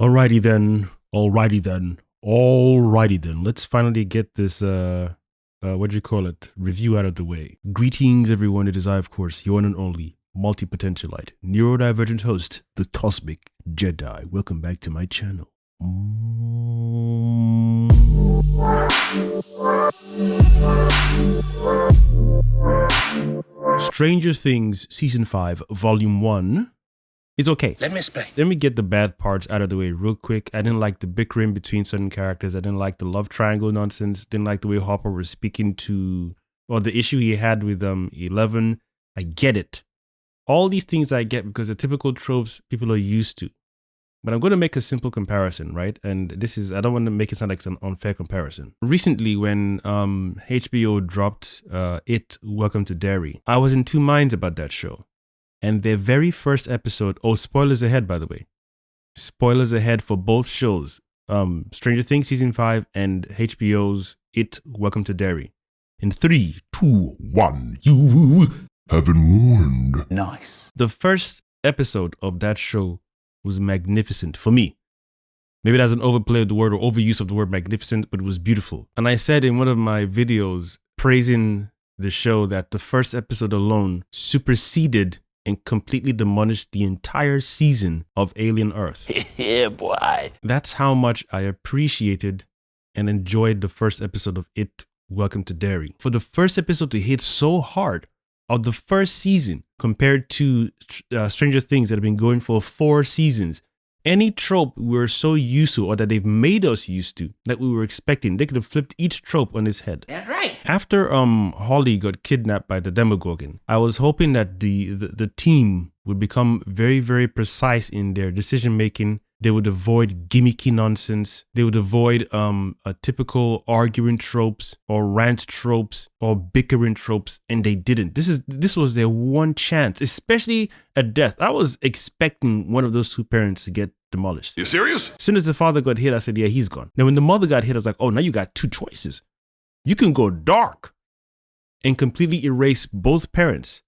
Alrighty then. Alrighty then. Alrighty then. Let's finally get this what do you call it? Review out of the way. Greetings everyone. It is I, of course, your one and only Multipotentialite, Neurodivergent host, the Kosmic Jedi. Welcome back to my channel. Stranger Things Season 5, Volume 1 is okay. Let me explain. Let me get the bad parts out of the way real quick. I didn't like the bickering between certain characters. I didn't like the love triangle nonsense. Didn't like the way Hopper was speaking to, or the issue he had with 11. I get it. All these things I get because they're typical tropes people are used to. But I'm going to make a simple comparison, right? And this is, I don't want to make it sound like it's an unfair comparison. Recently, when HBO dropped Welcome to Derry, I was in two minds about that show. And their very first episode, spoilers ahead, by the way. Spoilers ahead for both shows. Stranger Things Season 5 and HBO's Welcome to Derry. In 3, 2, 1, you have been warned. Nice. The first episode of that show was magnificent for me. Maybe that's an overplay of the word or overuse of the word magnificent, but it was beautiful. And I said in one of my videos praising the show that the first episode alone superseded and completely demolished the entire season of Alien Earth. Yeah, boy. That's how much I appreciated and enjoyed the first episode of Welcome to Derry. For the first episode to hit so hard of the first season compared to Stranger Things that have been going for 4 seasons, any trope we're so used to or that they've made us used to that we were expecting, they could have flipped each trope on its head. That's right. After Holly got kidnapped by the Demogorgon, I was hoping that the team would become very, very precise in their decision making. They would avoid gimmicky nonsense. They would avoid a typical arguing tropes or rant tropes or bickering tropes, and they didn't. This was their one chance, especially at death. I was expecting one of those two parents to get demolished. You serious? As soon as the father got hit, I said, yeah, he's gone. Now, when the mother got hit, I was like, oh, now you got 2 choices. You can go dark and completely erase both parents,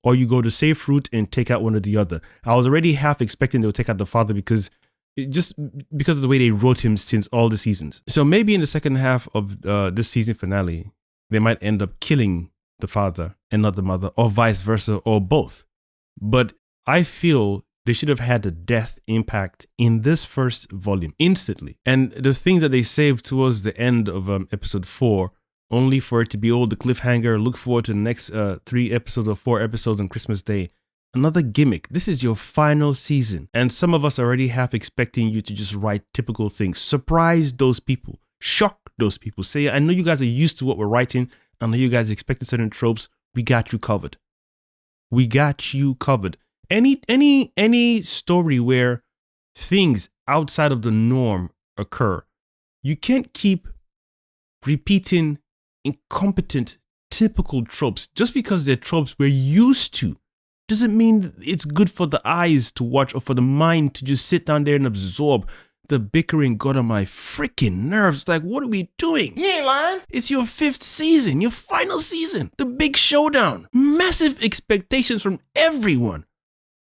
or you go the safe route and take out one or the other. I was already half expecting they would take out the father because of the way they wrote him since all the seasons. So maybe in the second half of this season finale, they might end up killing the father and not the mother, or vice versa, or both. But I feel they should have had a death impact in this first volume instantly. And the things that they saved towards the end of episode 4, only for it to be the cliffhanger, look forward to the next 3 episodes or 4 episodes on Christmas Day. Another gimmick. This is your final season. And some of us are already half expecting you to just write typical things. Surprise those people. Shock those people. Say, I know you guys are used to what we're writing. I know you guys expected certain tropes. We got you covered. We got you covered. Any story where things outside of the norm occur, you can't keep repeating incompetent, typical tropes. Just because they're tropes we're used to doesn't mean it's good for the eyes to watch or for the mind to just sit down there and absorb. The bickering got on my freaking nerves. It's like, what are we doing? You ain't lying. It's your 5th season, your final season, the big showdown. Massive expectations from everyone.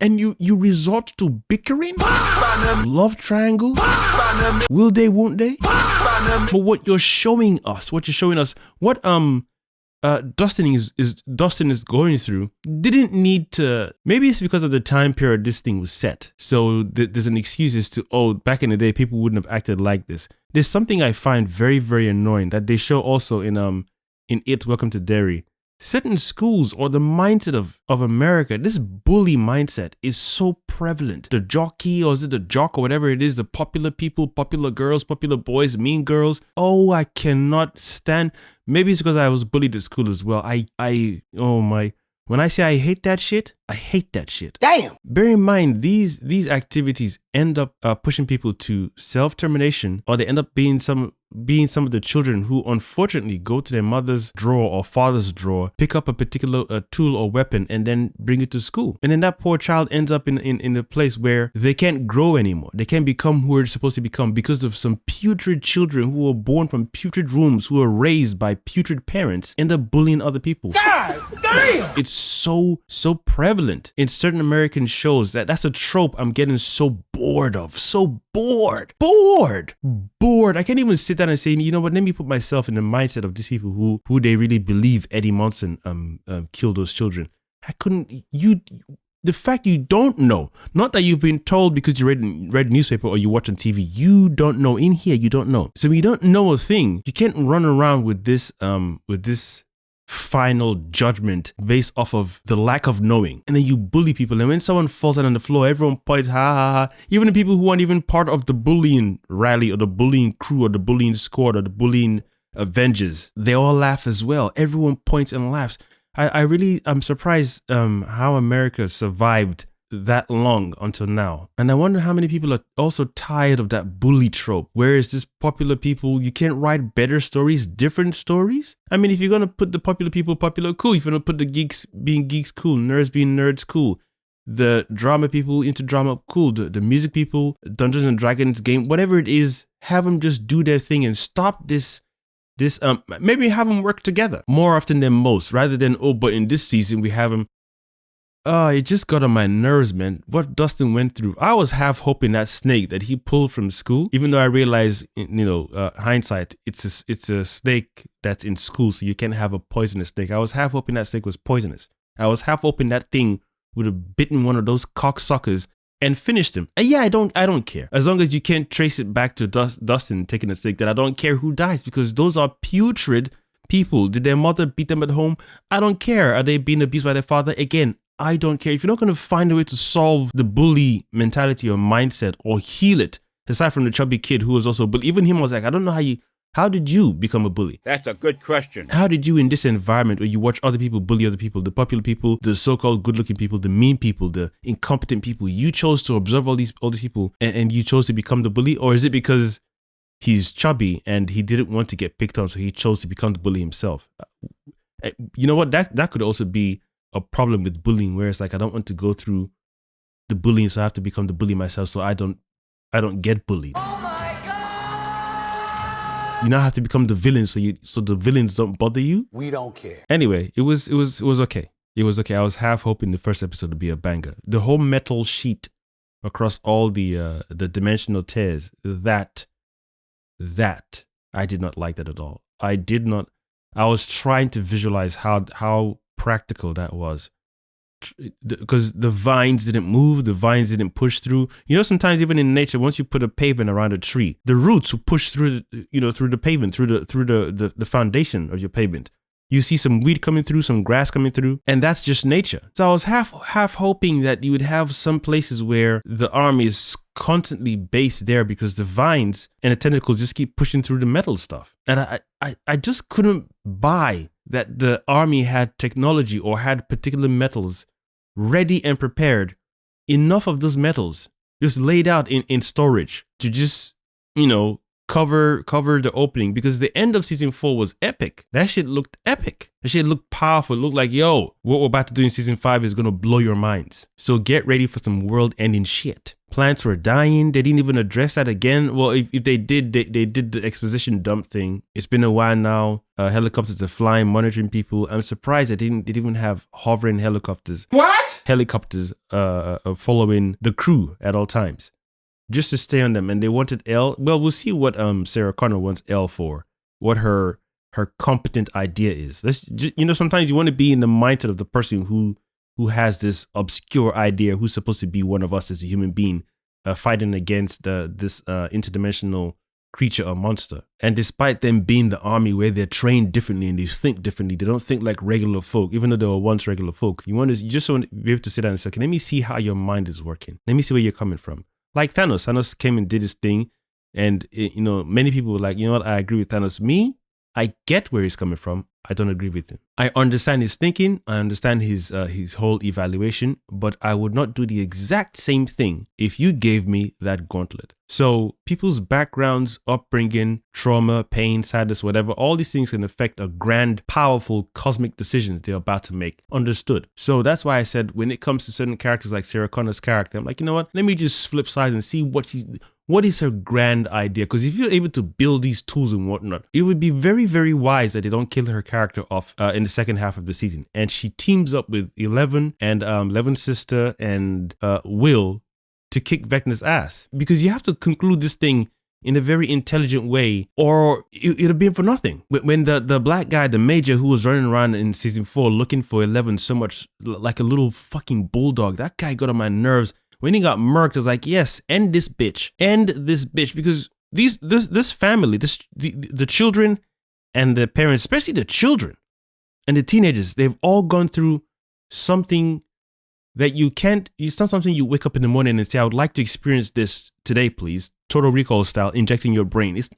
And you resort to bickering? Love triangle? Will they, won't they? But what you're showing us, what Dustin is going through, didn't need to. Maybe it's because of the time period this thing was set. So there's an excuse as to, back in the day, people wouldn't have acted like this. There's something I find very, very annoying that they show also in Welcome to Derry. Certain schools or the mindset of America, this bully mindset is so prevalent. The jockey, or is it the jock or whatever it is, the popular people, popular girls, popular boys, mean girls. Oh, I cannot stand. Maybe it's because I was bullied at school as well. When I say I hate that shit, I hate that shit. Damn. Bear in mind, these activities end up pushing people to self-termination, or they end up being some of the children who unfortunately go to their mother's drawer or father's drawer, pick up a particular tool or weapon, and then bring it to school. And then that poor child ends up in a place where they can't grow anymore. They can't become who they're supposed to become because of some putrid children who were born from putrid rooms, who were raised by putrid parents, end up bullying other people. God damn. It's so prevalent. prevalent in certain American shows that's a trope I'm getting so bored of. So bored. I can't even sit down and say, you know what, let me put myself in the mindset of these people who they really believe Eddie Munson killed those children. The fact you don't know, not that you've been told because you read a newspaper or you watch on TV, you don't know. In here, you don't know. So when you don't know a thing, you can't run around with this final judgment based off of the lack of knowing. And then you bully people. And when someone falls out on the floor, everyone points, ha ha ha. Even the people who aren't even part of the bullying rally or the bullying crew or the bullying squad or the bullying Avengers, they all laugh as well. Everyone points and laughs. I'm surprised how America survived that long until now. And I wonder how many people are also tired of that bully trope. Whereas this popular people, you can't write better stories, different stories? I mean, if you're going to put the popular people popular, cool. If you're going to put the geeks being geeks, cool. Nerds being nerds, cool. The drama people into drama, cool. The music people, Dungeons and Dragons game, whatever it is, have them just do their thing and stop this maybe have them work together more often than most, rather than, but in this season we have them. It just got on my nerves, man. What Dustin went through. I was half hoping that snake that he pulled from school, even though I realized, hindsight, it's a snake that's in school, so you can't have a poisonous snake. I was half hoping that snake was poisonous. I was half hoping that thing would have bitten one of those cocksuckers and finished him. And yeah, I don't care. As long as you can't trace it back to Dustin taking a stick, then I don't care who dies, because those are putrid people. Did their mother beat them at home? I don't care. Are they being abused by their father? Again, I don't care. If you're not going to find a way to solve the bully mentality or mindset or heal it, aside from the chubby kid who was also bullied, even him was like, I don't know how did you become a bully? That's a good question. How did you, in this environment where you watch other people bully other people, the popular people, the so-called good-looking people, the mean people, the incompetent people, you chose to observe all these people and you chose to become the bully? Or is it because he's chubby and he didn't want to get picked on, so he chose to become the bully himself? You know what? That could also be a problem with bullying, where it's like, I don't want to go through the bullying, so I have to become the bully myself, so I don't get bullied. You now have to become the villain, so the villains don't bother you. We don't care. Anyway, it was okay. It was okay. I was half hoping the first episode would be a banger. The whole metal sheet across all the dimensional tears, that I did not like that at all. I was trying to visualize how practical that was, because the vines didn't move, the vines didn't push through. You know, sometimes even in nature, once you put a pavement around a tree, the roots will push through, through the pavement, through the foundation of your pavement. You see some weed coming through, some grass coming through, and that's just nature. So I was half hoping that you would have some places where the army is constantly based there, because the vines and the tentacles just keep pushing through the metal stuff. And I just couldn't buy that the army had technology or had particular metals ready and prepared, enough of those metals just laid out in storage to just, cover the opening, because the end of season 4 was epic. That shit looked epic. That shit looked powerful. It looked like, what we're about to do in season 5 is going to blow your minds. So get ready for some world-ending shit. Plants were dying. They didn't even address that again. Well, if they did, they did the exposition dump thing. It's been a while now. Helicopters are flying, monitoring people. I'm surprised they didn't even have hovering helicopters. What? Helicopters following the crew at all times, just to stay on them. And they wanted Elle. Well, we'll see what Sarah Connor wants Elle for, what her competent idea is. Sometimes you want to be in the mindset of the person who has this obscure idea, who's supposed to be one of us as a human being, fighting against this interdimensional creature or monster. And despite them being the army, where they're trained differently and they think differently, they don't think like regular folk, even though they were once regular folk. You just want to be able to sit down and say, okay, let me see how your mind is working. Let me see where you're coming from. Like Thanos. Thanos came and did his thing. And, many people were like, you know what? I agree with Thanos. Me, I get where he's coming from. I don't agree with him. I understand his thinking. I understand his whole evaluation, but I would not do the exact same thing if you gave me that gauntlet. So people's backgrounds, upbringing, trauma, pain, sadness, whatever, all these things can affect a grand, powerful, cosmic decision they're about to make. Understood. So that's why I said, when it comes to certain characters like Sarah Connor's character, I'm like, you know what? Let me just flip sides and see what is her grand idea? Because if you're able to build these tools and whatnot, it would be very, very wise that they don't kill her character off in the second half of the season. And she teams up with 11 and 11's sister and Will to kick Vecna's ass. Because you have to conclude this thing in a very intelligent way, or it'll be for nothing. When the black guy, the major who was running around in season 4 looking for 11 so much like a little fucking bulldog, that guy got on my nerves. When he got murked, I was like, yes, end this bitch. Because this family, the children and the parents, especially the children and the teenagers, they've all gone through something that it's not something you wake up in the morning and say, I would like to experience this today, please. Total Recall style, injecting your brain. This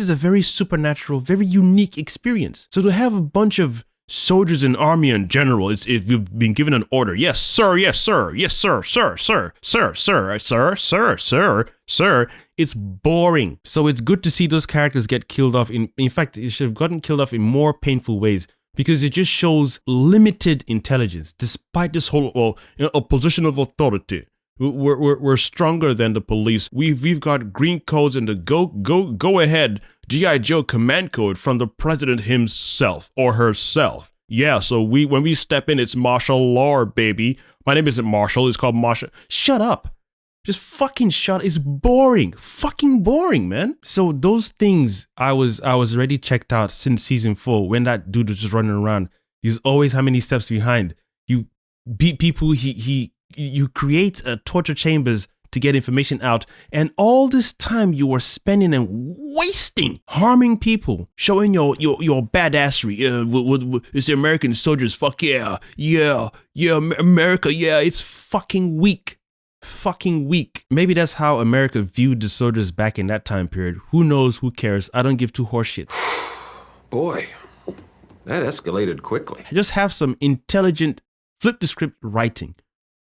is a very supernatural, very unique experience. So to have a bunch of soldiers in army and general, if you've been given an order, yes, sir, yes, sir, yes, sir, sir, sir, sir, sir, sir, sir, sir, sir, it's boring. So it's good to see those characters get killed off. In fact, it should have gotten killed off in more painful ways, because it just shows limited intelligence, despite this whole, a position of authority. We're stronger than the police. We've got green codes and the go ahead G.I. Joe command code from the president himself or herself. Yeah, so when we step in, it's martial law, baby. My name isn't Marshall, it's called Marshall. Shut up. Just fucking shut up. It's boring. Fucking boring, man. So those things, I was already checked out since season 4 when that dude was just running around. He's always how many steps behind. You beat people, you create torture chambers to get information out, and all this time you were spending and wasting harming people, showing your badassery. It's the American soldiers. Fuck yeah, America. Yeah, it's fucking weak. Fucking weak. Maybe that's how America viewed the soldiers back in that time period. Who knows? Who cares? I don't give two horse shits. Boy, that escalated quickly. Just have some intelligent flip the script writing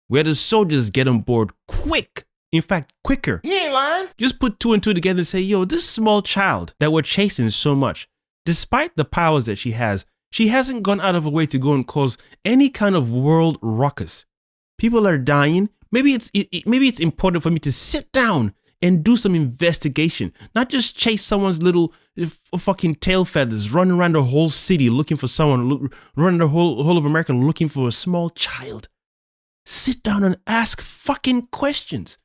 where the soldiers get on board quick. In fact, quicker. You ain't lying. Just put 2 and 2 together and say, yo, this small child that we're chasing so much, despite the powers that she hasn't gone out of her way to go and cause any kind of world ruckus. People are dying. Maybe it's important for me to sit down and do some investigation, not just chase someone's little fucking tail feathers, run around the whole city looking for someone, run the whole of America looking for a small child. Sit down and ask fucking questions.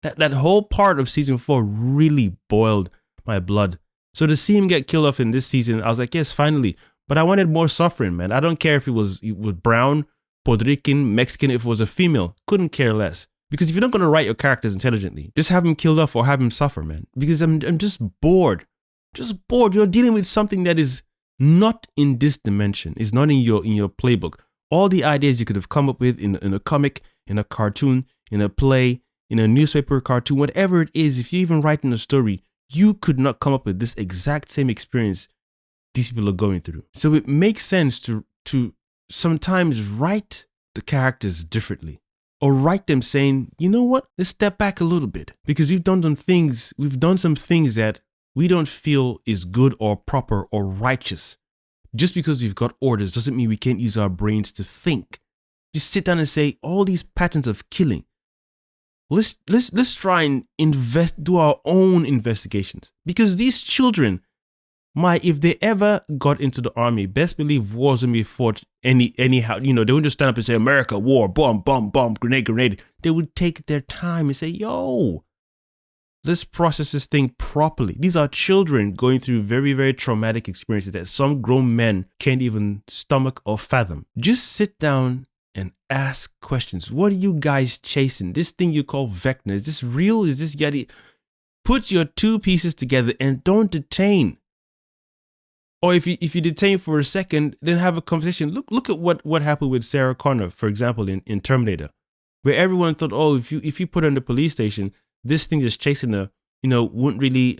That whole part of season 4 really boiled my blood. So to see him get killed off in this season, I was like, yes, finally. But I wanted more suffering, man. I don't care if it was brown, Puerto Rican, Mexican, if it was a female. Couldn't care less. Because if you're not going to write your characters intelligently, just have him killed off or have him suffer, man. Because I'm just bored. Just bored. You're dealing with something that is not in this dimension. It's not in your playbook. All the ideas you could have come up with in a comic, in a cartoon, in a play, in a newspaper cartoon, whatever it is, if you're even writing a story, you could not come up with this exact same experience these people are going through. So it makes sense to sometimes write the characters differently, or write them saying, you know what, let's step back a little bit, because we've done some things that we don't feel is good or proper or righteous. Just because we've got orders doesn't mean we can't use our brains to think. Just sit down and say, all these patterns of killing, let's try and do our own investigations. Because these children if they ever got into the army, best believe wars wouldn't be fought anyhow. They wouldn't just stand up and say, America, war, bomb, grenade. They would take their time and say, yo, let's process this thing properly. These are children going through very, very traumatic experiences that some grown men can't even stomach or fathom. Just sit down and ask questions. What are you guys chasing? This thing you call Vecna, is this real? Is this Yeti? Put your 2 pieces together and don't detain. Or if you detain for a second, then have a conversation. Look at what happened with Sarah Connor, for example, in Terminator, where everyone thought, oh, if you put her in the police station, this thing that's chasing her, wouldn't really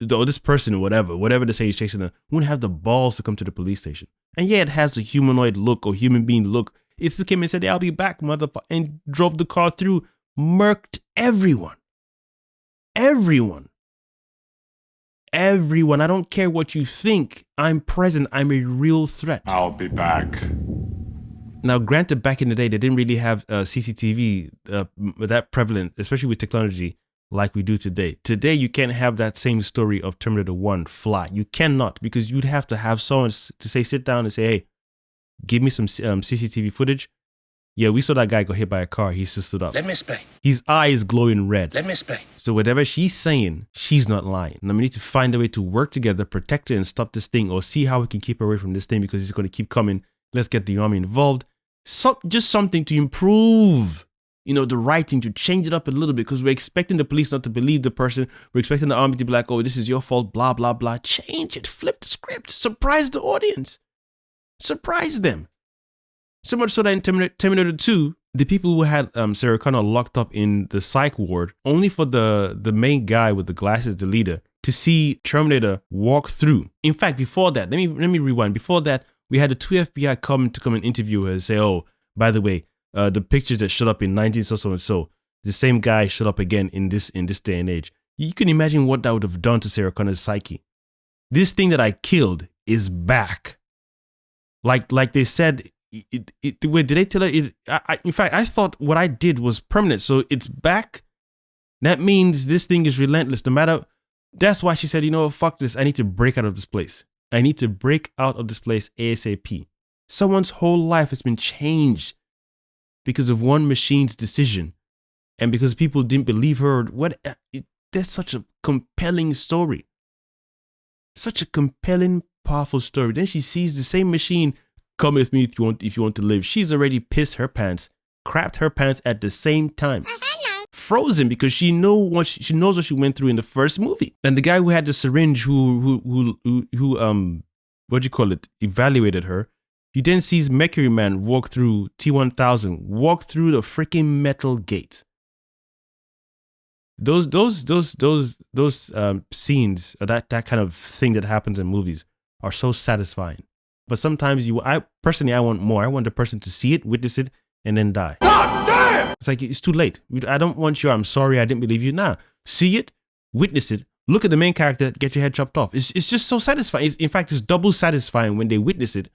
this person, whatever they say is chasing her, wouldn't have the balls to come to the police station. And yeah, it has a humanoid look or human being look. It just came and said, hey, I'll be back, motherfucker, and drove the car through, murked everyone. Everyone. I don't care what you think. I'm present. I'm a real threat. I'll be back. Now, granted, back in the day, they didn't really have CCTV that prevalent, especially with technology like we do today. Today, you can't have that same story of Terminator 1 fly. You cannot, because you'd have to have someone to say, sit down and say, hey, give me some CCTV footage. Yeah, we saw that guy go hit by a car. He just stood up. Let me explain. His eye is glowing red. Let me explain. So whatever she's saying, she's not lying. And we need to find a way to work together, protect her and stop this thing, or see how we can keep her away from this thing because it's going to keep coming. Let's get the army involved. Just something to improve, the writing, to change it up a little bit, because we're expecting the police not to believe the person. We're expecting the army to be like, oh, this is your fault, blah, blah, blah. Change it. Flip the script. Surprise the audience. Surprise them. So much so that in Terminator 2, the people who had Sarah Connor locked up in the psych ward, only for the main guy with the glasses, the leader, to see Terminator walk through. In fact, before that, let me rewind. Before that, we had the 2 FBI come and interview her and say, oh, by the way, the pictures that showed up in 19 so, the same guy showed up again in this day and age. You can imagine what that would have done to Sarah Connor's psyche. This thing that I killed is back. Like they said. Wait, did they tell her it? In fact, I thought what I did was permanent. So it's back. That means this thing is relentless. No matter. That's why she said, fuck this. I need to break out of this place. I need to break out of this place ASAP. Someone's whole life has been changed because of one machine's decision, and because people didn't believe her. That's such a compelling story. Such a compelling, powerful story. Then she sees the same machine. Come with me if you want to live. She's already pissed her pants, crapped her pants at the same time. Frozen, because she knows what she went through in the first movie. And the guy who had the syringe who evaluated her, he then sees Mercury Man walk through T-1000, walk through the freaking metal gate. Those scenes, or that kind of thing that happens in movies, are so satisfying. But sometimes I want more. I want the person to see it, witness it, and then die. God damn! It's like, it's too late. I don't want you, I'm sorry, I didn't believe you. Nah, see it, witness it, look at the main character, get your head chopped off. It's just so satisfying. In fact, it's double satisfying when they witness it,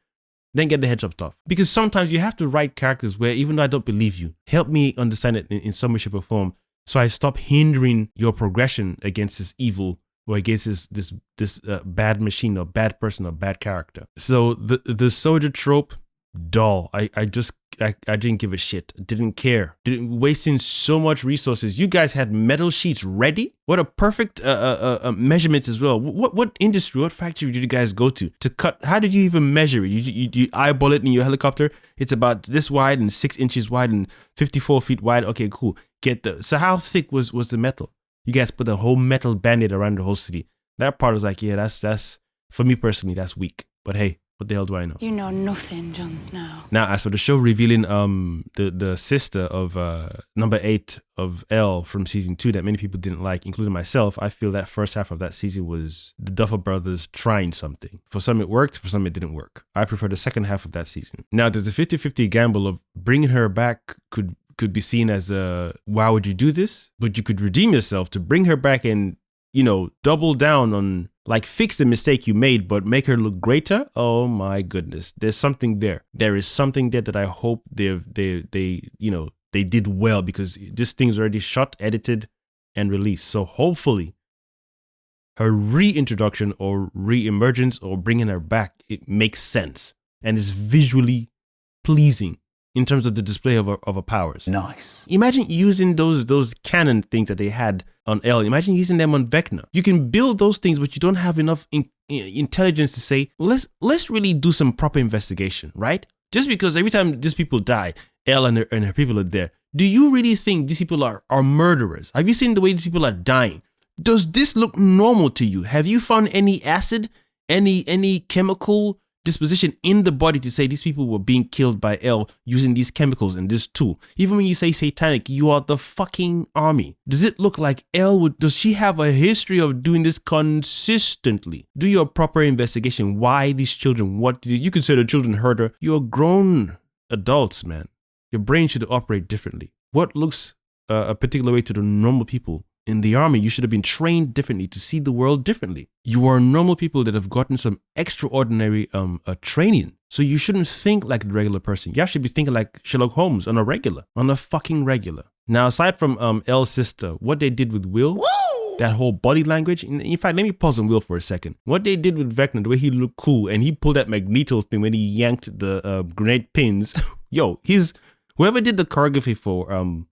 then get the head chopped off. Because sometimes you have to write characters where, even though I don't believe you, help me understand it in some way, shape, or form, so I stop hindering your progression against this evil, or against this bad machine, or bad person, or bad character. So the soldier trope, dull. I didn't give a shit. Didn't care. Wasting so much resources. You guys had metal sheets ready. What a perfect measurements as well. What industry, what factory did you guys go to cut? How did you even measure it? You eyeball it in your helicopter. It's about this wide and 6 inches wide and 54 feet wide. Okay, cool. So how thick was the metal? You guys put a whole metal band-aid around the whole city. That part was like, yeah, that's for me personally, that's weak. But hey, what the hell do I know? You know nothing, Jon Snow. Now, as for the show revealing the sister of number 8 of L from season 2 that many people didn't like, including myself, I feel that first half of that season was the Duffer Brothers trying something. For some it worked, for some it didn't work. I prefer the second half of that season. Now, there's a 50-50 gamble of bringing her back could be seen as why would you do this? But you could redeem yourself to bring her back and, double down on, like, fix the mistake you made, but make her look greater. Oh my goodness. There's something there. There is something there that I hope they did well, because this thing's already shot, edited, and released. So hopefully her reintroduction or re-emergence or bringing her back, it makes sense and is visually pleasing in terms of the display of her powers. Nice. Imagine using those cannon things that they had on L. Imagine using them on Vecna. You can build those things, but you don't have enough intelligence to say, let's really do some proper investigation, right? Just because every time these people die, L and her people are there. Do you really think these people are murderers? Have you seen the way these people are dying? Does this look normal to you? Have you found any acid, any chemical disposition in the body to say these people were being killed by L using these chemicals and this tool? Even when you say satanic, you are the fucking army. Does it look like does she have a history of doing this consistently? Do your proper investigation. Why these children? You can say the children hurt her. You're grown adults, man. Your brain should operate differently. What looks a particular way to the normal people in the army, you should have been trained differently to see the world differently. You are normal people that have gotten some extraordinary training. So you shouldn't think like the regular person. You should be thinking like Sherlock Holmes on a fucking regular. Now, aside from Elle's sister, what they did with Will, that whole body language. In fact, let me pause on Will for a second. What they did with Vecna, the way he looked cool, and he pulled that Magneto thing when he yanked the grenade pins. Yo, whoever did the choreography for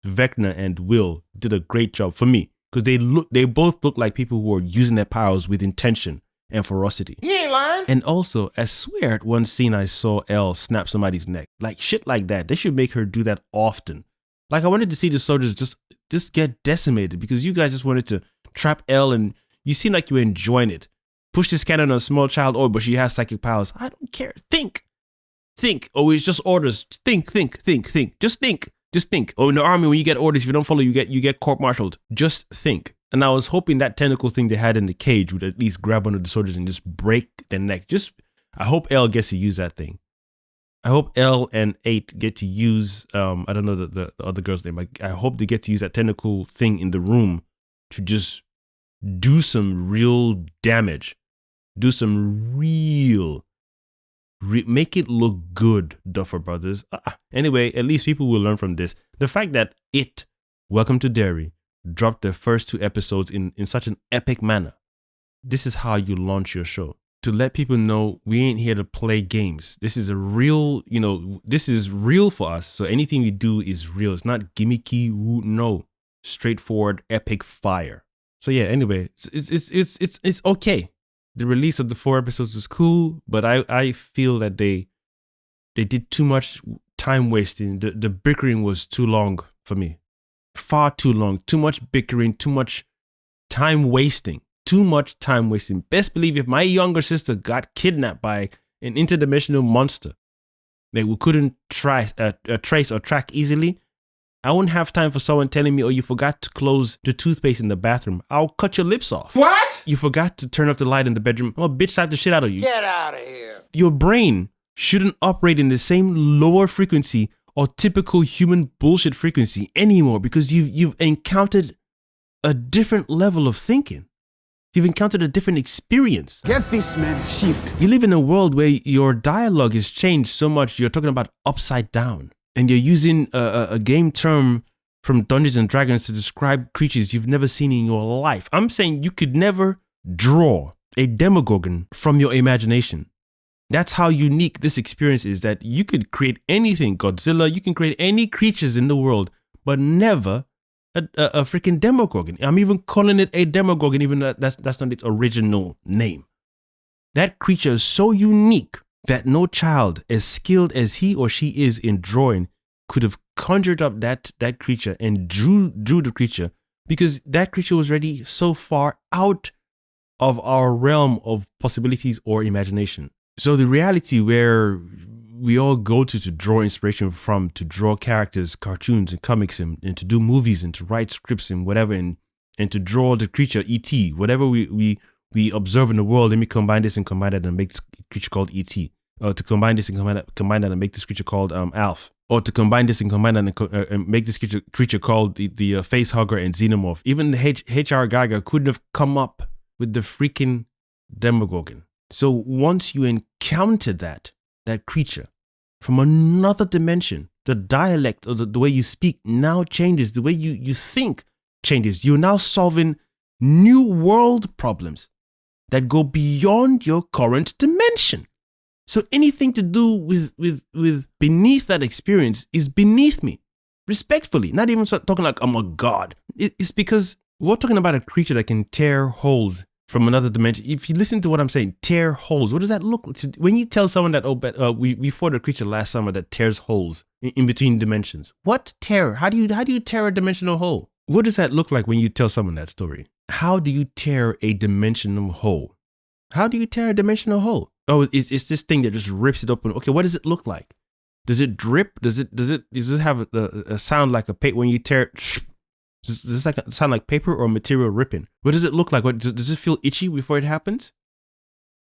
Vecna and Will did a great job for me, because they both look like people who are using their powers with intention and ferocity. He ain't lying. And also, I swear at one scene I saw Elle snap somebody's neck. Like shit like that. They should make her do that often. Like I wanted to see the soldiers just get decimated, because you guys just wanted to trap Elle, and you seem like you were enjoying it. Push this cannon on a small child, but she has psychic powers. I don't care. Think. Oh, it's just orders. Think. Just think. Oh, in the army, when you get orders, if you don't follow, you get court-martialed. Just think. And I was hoping that tentacle thing they had in the cage would at least grab one of the soldiers and just break their neck. I hope Elle gets to use that thing. I hope Elle and 8 get to use, I don't know the other girl's name. I hope they get to use that tentacle thing in the room to just do some real damage. Do some make it look good, Duffer Brothers. Anyway, at least people will learn from this. The fact that Welcome to Derry, dropped their first 2 episodes in such an epic manner. This is how you launch your show. To let people know we ain't here to play games. This is this is real for us. So anything we do is real. It's not gimmicky, no. Straightforward, epic fire. So yeah, anyway, it's okay. The release of the 4 episodes is cool, but I feel that they did too much time wasting. The bickering was too long for me. Far too long. Too much bickering, too much time wasting. Best believe if my younger sister got kidnapped by an interdimensional monster that we couldn't trace or track easily, I wouldn't have time for someone telling me, oh, you forgot to close the toothpaste in the bathroom. I'll cut your lips off. What? You forgot to turn off the light in the bedroom. Oh, bitch, slap the shit out of you. Get out of here. Your brain shouldn't operate in the same lower frequency or typical human bullshit frequency anymore, because you've encountered a different level of thinking. You've encountered a different experience. Get this man shit. You live in a world where your dialogue has changed so much. You're talking about upside down, and you're using a game term from Dungeons and Dragons to describe creatures you've never seen in your life. I'm saying you could never draw a Demogorgon from your imagination. That's how unique this experience is, that you could create anything, Godzilla, you can create any creatures in the world, but never a freaking Demogorgon. I'm even calling it a Demogorgon, even though that's not its original name. That creature is so unique that no child, as skilled as he or she is in drawing, could have conjured up that creature and drew the creature, because that creature was already so far out of our realm of possibilities or imagination. So the reality where we all go to draw inspiration from, to draw characters, cartoons and comics, and to do movies and to write scripts and whatever, and to draw the creature E.T., whatever we observe in the world, let me combine this and combine that and make this creature called E.T. Or to combine this and combine that and make this creature called Alf. Or to combine this and combine that and make this creature called the face hugger and xenomorph. Even the H.R. Geiger couldn't have come up with the freaking Demogorgon. So once you encounter that creature from another dimension, the dialect or the way you speak now changes. The way you think changes. You're now solving new world problems that go beyond your current dimension. So anything to do with beneath that experience is beneath me. Respectfully, not even talking like I'm a god. It's because we're talking about a creature that can tear holes from another dimension. If you listen to what I'm saying, tear holes. What does that look like? When you tell someone that, we fought a creature last summer that tears holes in between dimensions. What tear? How do you tear a dimensional hole? What does that look like when you tell someone that story? How do you tear a dimensional hole? How do you tear a dimensional hole? Oh, it's this thing that just rips it open. Okay, what does it look like? Does it drip? Does it have a sound like a paper when you tear it? Does this sound like paper or material ripping? What does it look like? Does it feel itchy before it happens?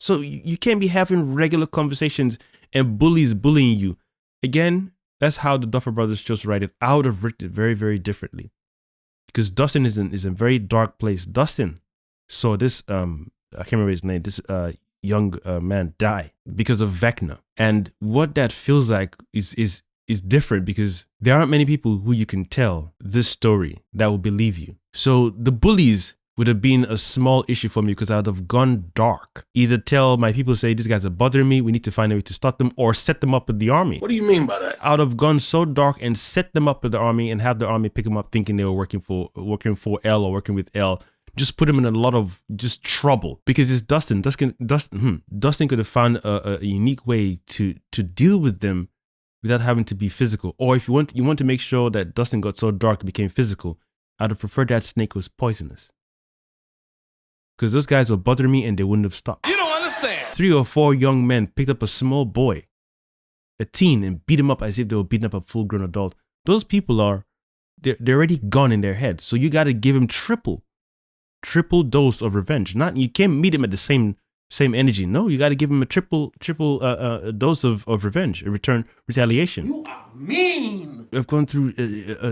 So you can't be having regular conversations and bullies bullying you. Again, that's how the Duffer Brothers chose to write it. I would have written it very, very differently. Because Dustin is in a very dark place. Dustin saw this, I can't remember his name, this young man die because of Vecna. And what that feels like is is different because there aren't many people who you can tell this story that will believe you. So the bullies would have been a small issue for me because I would have gone dark. Either tell my people, say, these guys are bothering me, we need to find a way to stop them, or set them up with the army. What do you mean by that? I would have gone so dark and set them up with the army and have the army pick them up thinking they were working for L or working with L. Just put them in a lot of just trouble because it's Dustin. Dustin could have found a unique way to deal with them without having to be physical. Or if you want to make sure that Dustin got so dark it became physical, I'd have preferred that snake was poisonous. Because those guys were bothering me and they wouldn't have stopped. You don't understand. 3 or 4 young men picked up a small boy, a teen, and beat him up as if they were beating up a full-grown adult. Those people they're already gone in their head. So you got to give him triple dose of revenge. You can't meet him at the same energy. No, you got to give him a triple dose of revenge, retaliation. You are mean. I've gone through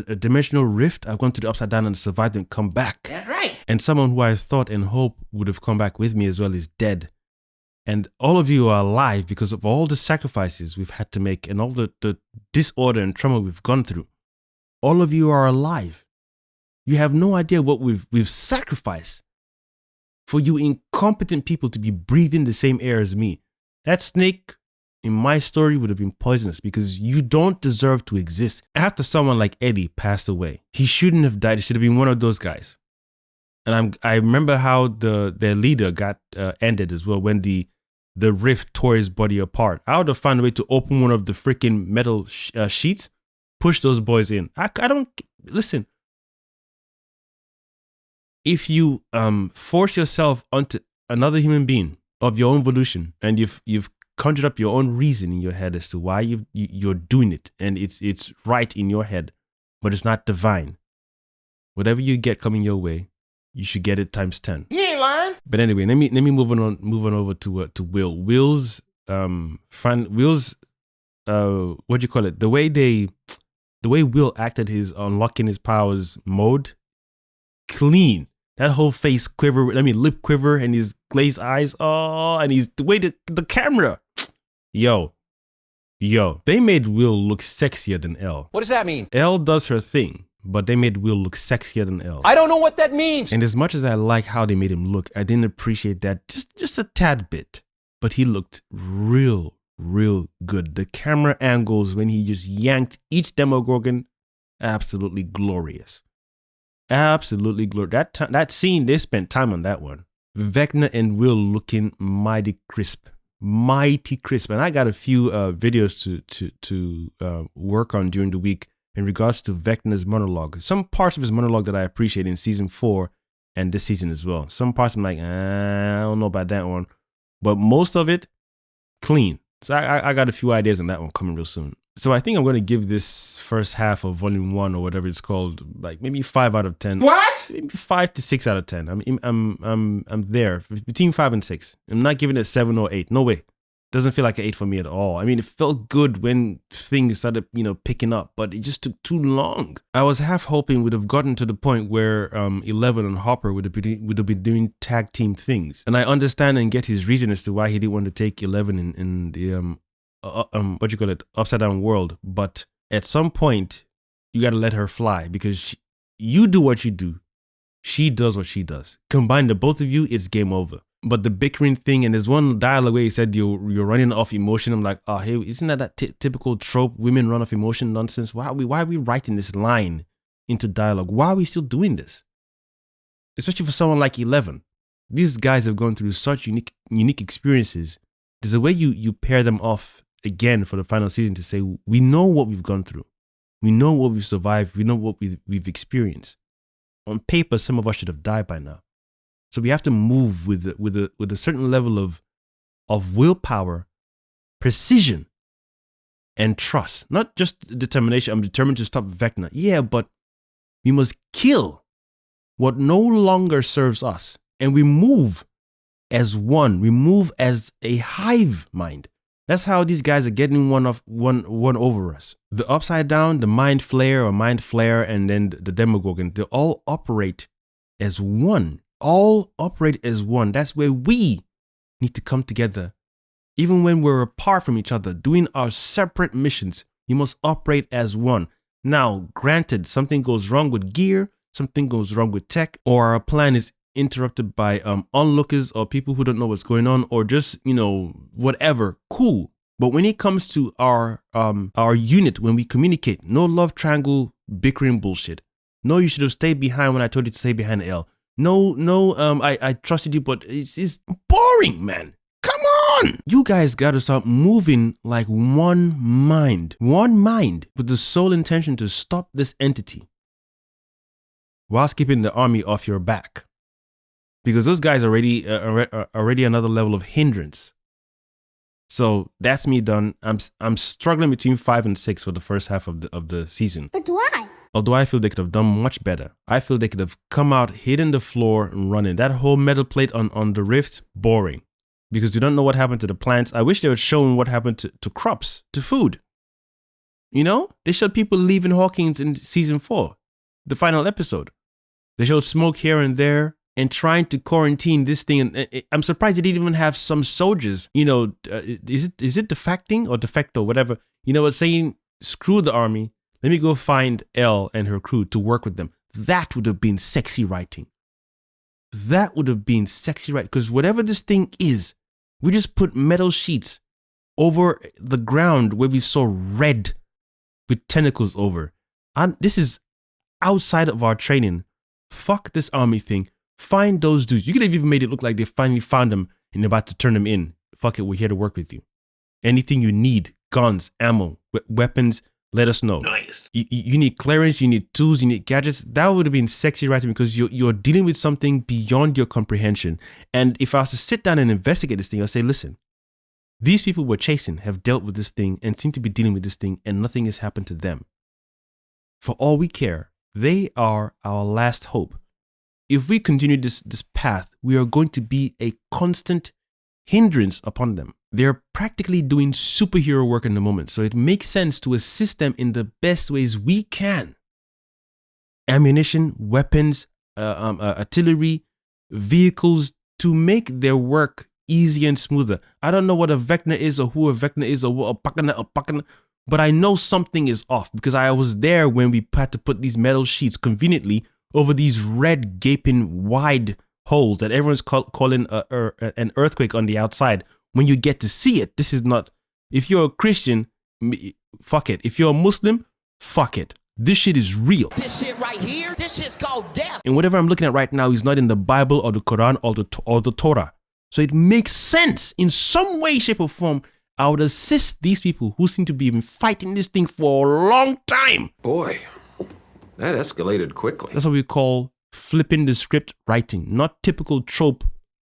a dimensional rift. I've gone through the upside down and survived and come back. That's right. And someone who I thought and hoped would have come back with me as well is dead. And all of you are alive because of all the sacrifices we've had to make and all the disorder and trauma we've gone through. All of you are alive. You have no idea what we've sacrificed for you incompetent people to be breathing the same air as me. That snake in my story would have been poisonous because you don't deserve to exist. After someone like Eddie passed away, he shouldn't have died. It should have been one of those guys. And I remember how their leader got ended as well when the rift tore his body apart. I would have found a way to open one of the freaking metal sheets, push those boys in. I don't listen. If you force yourself onto another human being of your own volition, and you've conjured up your own reason in your head as to why you're doing it, and it's right in your head, but it's not divine. Whatever you get coming your way, you should get it times 10. He ain't lying. But anyway, let me move on over to Will. Will's what do you call it? The way Will acted his unlocking his powers mode, clean. That whole face quiver, lip quiver, and his glazed eyes. Oh, and the way the camera. Yo, they made Will look sexier than Elle. What does that mean? Elle does her thing, but they made Will look sexier than Elle. I don't know what that means. And as much as I like how they made him look, I didn't appreciate that just a tad bit. But he looked real good. The camera angles when he just yanked each Demogorgon, absolutely glorious. Absolutely glorious. That scene, they spent time on that one. Vecna and Will looking mighty crisp. And I got a few videos to work on during the week in regards to Vecna's monologue. Some parts of his monologue that I appreciate in season 4 and this season as well. Some parts I'm like, I don't know about that one. But most of it, clean. So I got a few ideas on that one coming real soon. So I think I'm going to give this first half of volume 1 or whatever it's called, like maybe 5 out of 10. What? Maybe 5 to 6 out of 10. I'm there between 5 and 6. I'm not giving it 7 or 8. No way. Doesn't feel like an 8 for me at all. I mean, it felt good when things started, picking up, but it just took too long. I was half hoping we'd have gotten to the point where 11 and Hopper would have been doing tag team things. And I understand and get his reason as to why he didn't want to take 11 in the upside down world. But at some point, you got to let her fly because you do what you do. She does what she does. Combine the both of you, it's game over. But the bickering thing, and there's one dialogue where he said you're running off emotion. I'm like, oh, hey, isn't that typical trope? Women run off emotion nonsense. Why are we writing this line into dialogue? Why are we still doing this? Especially for someone like 11. These guys have gone through such unique experiences. There's a way you pair them off again for the final season to say, we know what we've gone through. We know what we've survived. We know what we've experienced. On paper, some of us should have died by now. So we have to move with a certain level of willpower, precision, and trust. Not just determination. I'm determined to stop Vecna. Yeah, but we must kill what no longer serves us. And we move as one. We move as a hive mind. That's how these guys are getting one over us. The upside down, the mind flare or mind flare, and then the Demogorgon, they all operate as one. All operate as one. That's where we need to come together. Even when we're apart from each other, doing our separate missions, You must operate as one. Now, granted, something goes wrong with gear, something goes wrong with tech, or our plan is interrupted by onlookers or people who don't know what's going on, or just, whatever. Cool. But when it comes to our unit, when we communicate, no love triangle bickering bullshit. No, you should have stayed behind when I told you to stay behind the L. No, I trusted you, but it's boring, man. Come on! You guys gotta start moving like one mind with the sole intention to stop this entity whilst keeping the army off your back. Because those guys are already another level of hindrance. So that's me done. I'm struggling between 5 and 6 for the first half of the season. But why? Although I feel they could have done much better. I feel they could have come out, hitting the floor and running. That whole metal plate on the rift, boring. Because you don't know what happened to the plants. I wish they had shown what happened to crops, to food. They showed people leaving Hawkins in season 4, the final episode. They showed smoke here and there and trying to quarantine this thing. And I'm surprised they didn't even have some soldiers. Is it defecting or defecto, whatever? Saying screw the army. Let me go find Elle and her crew to work with them. That would have been sexy writing. That would have been sexy writing. Because whatever this thing is, we just put metal sheets over the ground where we saw red with tentacles over. And this is outside of our training. Fuck this army thing. Find those dudes. You could have even made it look like they finally found them and they're about to turn them in. Fuck it, we're here to work with you. Anything you need, guns, ammo, weapons, let us know. Nice. You need clearance, you need tools, you need gadgets. That would have been sexy writing because you're dealing with something beyond your comprehension. And if I was to sit down and investigate this thing, I'll say, listen, these people we're chasing have dealt with this thing and seem to be dealing with this thing and nothing has happened to them. For all we care, they are our last hope. If we continue this path, we are going to be a constant hindrance upon them. They're practically doing superhero work in the moment, so it makes sense to assist them in the best ways we can. Ammunition, weapons, artillery, vehicles to make their work easier and smoother. I don't know what a Vecna is or who a Vecna is or what a Pakana, but I know something is off because I was there when we had to put these metal sheets conveniently over these red gaping wide holes that everyone's calling an earthquake on the outside. When you get to see it, this is not, if you're a Christian, fuck it. If you're a Muslim, fuck it. This shit is real. This shit right here, this shit's called death. And whatever I'm looking at right now is not in the Bible or the Quran or the Torah. So it makes sense in some way, shape or form. I would assist these people who seem to be fighting this thing for a long time. Boy, that escalated quickly. That's what we call flipping the script writing, not typical trope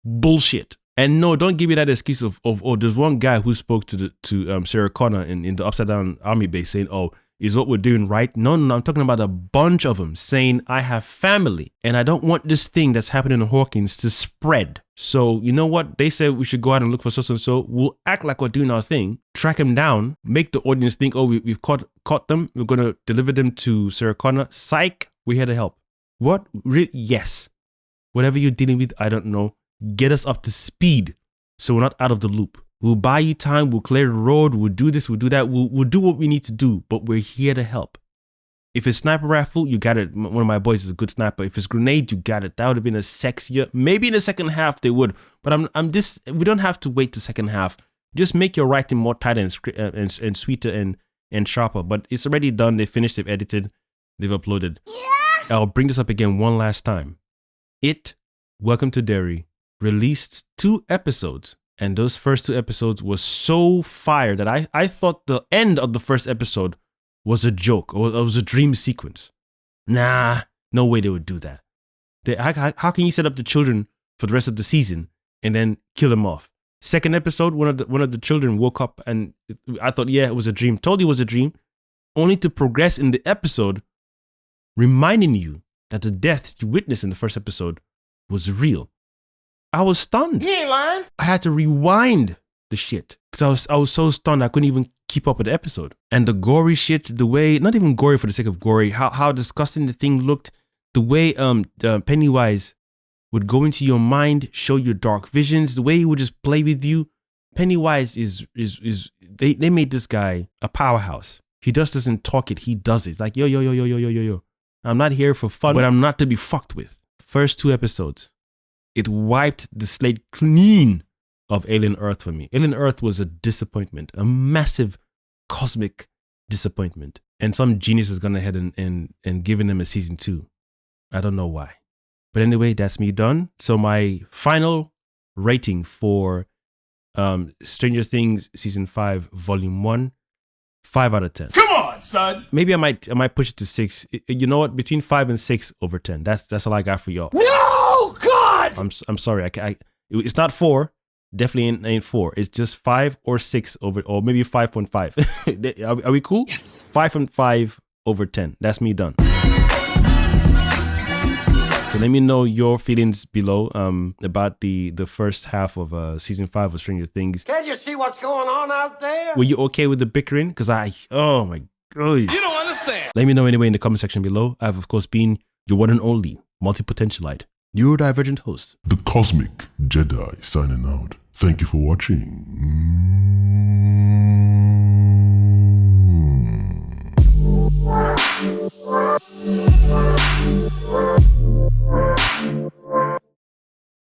bullshit. And no, don't give me that excuse of there's one guy who spoke to Sarah Connor in the Upside Down Army base saying, oh, is what we're doing right? No, I'm talking about a bunch of them saying, I have family and I don't want this thing that's happening in Hawkins to spread. So you know what? They said we should go out and look for so and so. We'll act like we're doing our thing, track them down, make the audience think, oh, we've caught them. We're going to deliver them to Sarah Connor. Psych, we're here to help. What? Yes. Whatever you're dealing with, I don't know. Get us up to speed so we're not out of the loop. We'll buy you time. We'll clear the road. We'll do this. We'll do that. We'll do what we need to do, but we're here to help. If it's sniper rifle, you got it. One of my boys is a good sniper. If it's grenade, you got it. That would have been a sexier. Maybe in the second half they would, but we don't have to wait the second half. Just make your writing more tighter and sweeter and sharper. But it's already done. They finished. They've edited. They've uploaded. Yeah. I'll bring this up again one last time. Welcome to Derry released 2 episodes. And those first 2 episodes were so fire that I thought the end of the first episode was a joke or it was a dream sequence. Nah, no way they would do that. How can you set up the children for the rest of the season and then kill them off? Second episode, one of the children woke up and I thought, yeah, it was a dream. Told you it was a dream, only to progress in the episode, reminding you that the death you witnessed in the first episode was real. I was stunned. You ain't lying. I had to rewind the shit because I was so stunned I couldn't even keep up with the episode. And the gory shit, the way, not even gory for the sake of gory, how disgusting the thing looked, the way Pennywise would go into your mind, show you dark visions, the way he would just play with you. Pennywise they made this guy a powerhouse. He just doesn't talk it. He does it. Like, yo. I'm not here for fun, but I'm not to be fucked with. First 2 episodes, it wiped the slate clean of Alien Earth for me. Alien Earth was a disappointment, a massive cosmic disappointment. And some genius has gone ahead and given them a season 2. I don't know why. But anyway, that's me done. So my final rating for Stranger Things season 5, volume 1, 5 out of 10. Come on, son. Maybe I might push it to 6. You know what? Between 5 and 6 over 10. That's all I got for y'all. No, God! I'm sorry. It's not 4. Definitely ain't 4. It's just 5 or 6 over, or maybe 5.5. Are we cool? Yes. 5.5 over 10. That's me done. So let me know your feelings below about the first half of season 5 of Stranger Things. Can't you see what's going on out there? Were you okay with the bickering? Because oh my God. You don't understand. Let me know anyway in the comment section below. I've of course been your one and only Multipotentialite, Neurodivergent host. The Kosmic Jedi signing out. Thank you for watching.